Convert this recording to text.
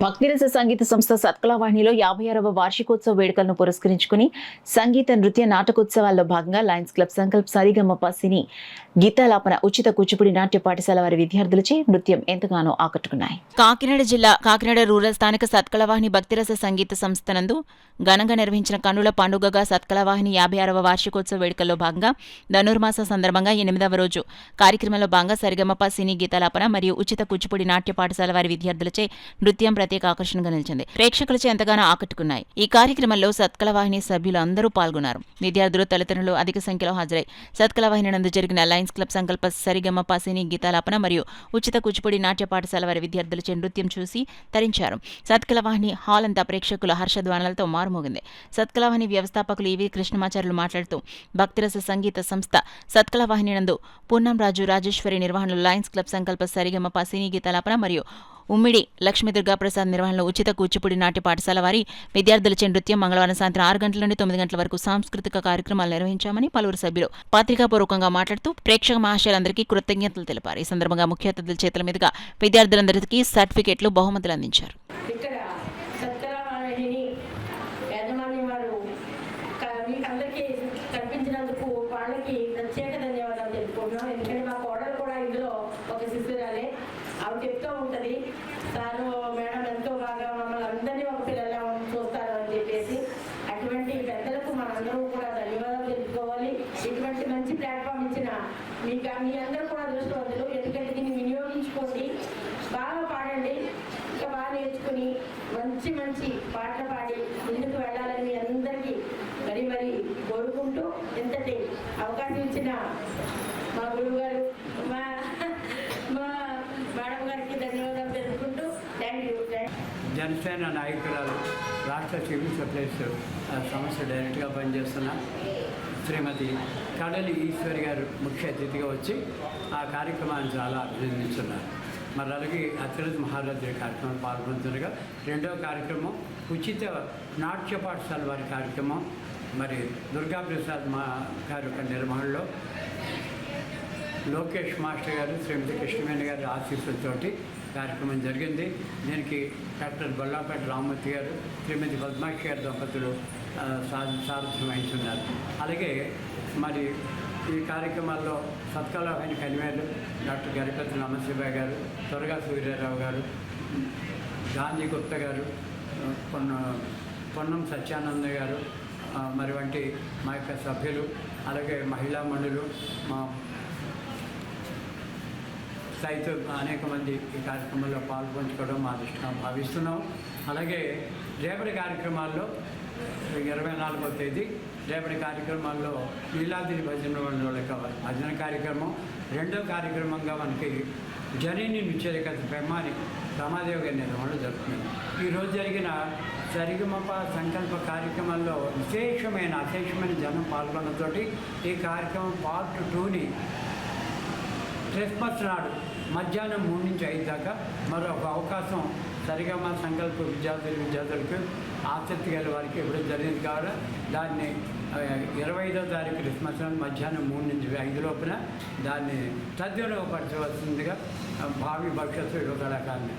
భక్తిరస సంగీత సంస్థ సత్కళవాహినిలో 56వ వార్షికోత్సవ వేడుకలను పురస్కరించుకుని సంగీత నృత్య నాటకోత్సవాల్లో భాగంగా లయన్స్ క్లబ్ సంకల్ప్ సరిగమప సినీ గీతాలాపన ఉచిత కూచిపూడి నాట్య పాఠశాల వారి విద్యార్థులచే నృత్యం ఎంతగానో ఆకట్టుకున్నాయి. కాకినాడ జిల్లా కాకినాడ రూరల్ స్థానిక సత్కళవాహిని భక్తిరస సంగీత సంస్థ నందు ఘనంగా నిర్వహించిన కన్నుల పండుగగా సత్కళవాహిని 56వ వార్షికోత్సవ వేడుకల్లో భాగంగా ధనుర్మాస సందర్భంగా 8వ రోజు కార్యక్రమంలో భాగంగా సరిగమప సినీ గీతాలాపన మరియు ఉచిత కూచిపూడి నాట్య పాఠశాల వారి విద్యార్థులచే నృత్యం ప్రత్యేక ఆకర్షణగా నిలిచింది. ప్రేక్షకులచే ఎంతగానో ఆకట్టుకున్నాయి. ఈ కార్యక్రమంలో సత్కళవాహిని సభ్యులు అందరూ పాల్గొన్నారు. విద్యార్థులు తల్లిదండ్రులు అధిక సంఖ్యలో హాజరై సత్కళవాహిని నందు జరిగిన లయన్స్ క్లబ్ సంకల్ప సరిగమప సినీ గీతాలాపన మరియు ఉచిత కూచిపూడి నాట్య పాఠశాల వారి విద్యార్థులచే నృత్యం చూసి తరించారు. సత్కళవాహిని హాల్ అంతా ప్రేక్షకుల హర్షధ్వానాలతో మారుమోగింది. సత్కళవాహిని వ్యవస్థాపకులు ఈవి కృష్ణమాచార్యులు మాట్లాడుతూ భక్తిరస సంగీత సంస్థ సత్కళవాహిని నందు పూర్ణం రాజు రాజేశ్వరి నిర్వహణలో లయన్స్ క్లబ్ సంకల్ప సరిగమప సినీ గీతాలాపన మరియు ఉమ్మిడి లక్ష్మీ దుర్గాప్రసాద్ నిర్వహణలో ఉచిత కూచిపూడి నాట్య పాఠశాల వారి విద్యార్థులచే నృత్యం మంగళవారం సాయంత్రం 6 గంటల నుండి 9 గంటల వరకు సాంస్కృతిక కార్యక్రమాలు నిర్వహించామని పలువురు సభ్యులు పత్రికాపూర్వకంగా మాట్లాడుతూ ప్రేక్షక మహాశయులందరికీ కృతజ్ఞతలు తెలిపారు. ఈ సందర్భంగా ముఖ్య అతిథుల చేతుల మీదుగా విద్యార్థులందరికీ సర్టిఫికెట్లు బహుమతులు అందించారు. చెప్తూ ఉంటుంది సారు మేడం ఎంతో బాగా మమ్మల్ని అందరినీ ఒక పిల్లలు చూస్తారు అని చెప్పేసి అటువంటి పెద్దలకు మనందరూ కూడా ధన్యవాదాలు తెలుపుకోవాలి. ఇటువంటి మంచి ప్లాట్ఫామ్ ఇచ్చిన మీ అందరూ కూడా అదృష్టవంతులు. ఎందుకంటే దీన్ని వినియోగించుకోండి, బాగా పాడండి, ఇంకా బాగా నేర్చుకుని మంచి మంచి పాటలు పాడి ముందుకు వెళ్ళాలని మీ అందరికీ మరీ కోరుకుంటూ ఇంతటి అవకాశం ఇచ్చిన మా గురువు గారు మా మేడం గారికి ధన్యవాదాలు తెలుపుకుంటూ థ్యాంక్ యూ. జనసేన నాయకురాలు రాష్ట్ర సివిల్ సప్లైస్ సంస్థ డైరెక్ట్గా పనిచేస్తున్న శ్రీమతి కడలి ఈశ్వరి గారు ముఖ్య అతిథిగా వచ్చి ఆ కార్యక్రమాన్ని చాలా అభినందిస్తున్నారు. మరి అలాగే అతిరథ మహారాజు కార్యక్రమం పాల్గొంటుండగా రెండవ కార్యక్రమం ఉచిత నాట్య పాఠశాల వారి కార్యక్రమం మరి దుర్గాప్రసాద్ మా గారి యొక్క నిర్వహణలో లోకేష్ మాస్టర్ గారు శ్రీమతి కృష్ణవేణి గారి ఆశీస్సులతోటి కార్యక్రమం జరిగింది. దీనికి డాక్టర్ బొల్లాపేట రామ్మూర్తి గారు శ్రీమతి పద్మాక్షి గారి దంపతులు సారథ్యం వహించున్నారు. అలాగే మరి ఈ కార్యక్రమాల్లో సత్కళవాహిని కన్వీనర్ డాక్టర్ గరిపతి నమశివాయ గారు, త్వరగా సూర్యారావు గారు, గాంధీ గుప్తా గారు, పొన్నం సత్యానంద గారు మరి వంటి మా యొక్క సభ్యులు, అలాగే మహిళా మండలు మా సైతం అనేక మంది ఈ కార్యక్రమంలో పాల్పంచుకోవడం మా దృష్టిగా భావిస్తున్నాం. అలాగే రేపటి కార్యక్రమాల్లో 24వ తేదీ రేపటి కార్యక్రమాల్లో నీలాద్రి భజన వాళ్ళ యొక్క భజన కార్యక్రమం, రెండో కార్యక్రమంగా మనకి జనని నృత్యకథ బ్రహ్మాని రామాదేవి గారి నిర్వహణలో జరుగుతుంది. ఈరోజు జరిగిన సరిగమప సంకల్ప కార్యక్రమంలో అశేషమైన జనం పాల్గొనడంతో ఈ కార్యక్రమం పార్ట్ 2ని క్రిస్మస్ నాడు మధ్యాహ్నం 3 నుంచి 5 దాకా మరొక అవకాశం సరిగమ సంకల్ప విద్యార్థులకు ఆసక్తి గల వారికి ఇవ్వడం జరిగింది. కావున దాన్ని 25వ తారీఖు క్రిస్మస్ నాడు మధ్యాహ్నం 3 నుంచి 5 లోపున దాన్ని సద్వినియోగపరచవలసిందిగా భావి భవిష్యత్తు యువ కళాకారుని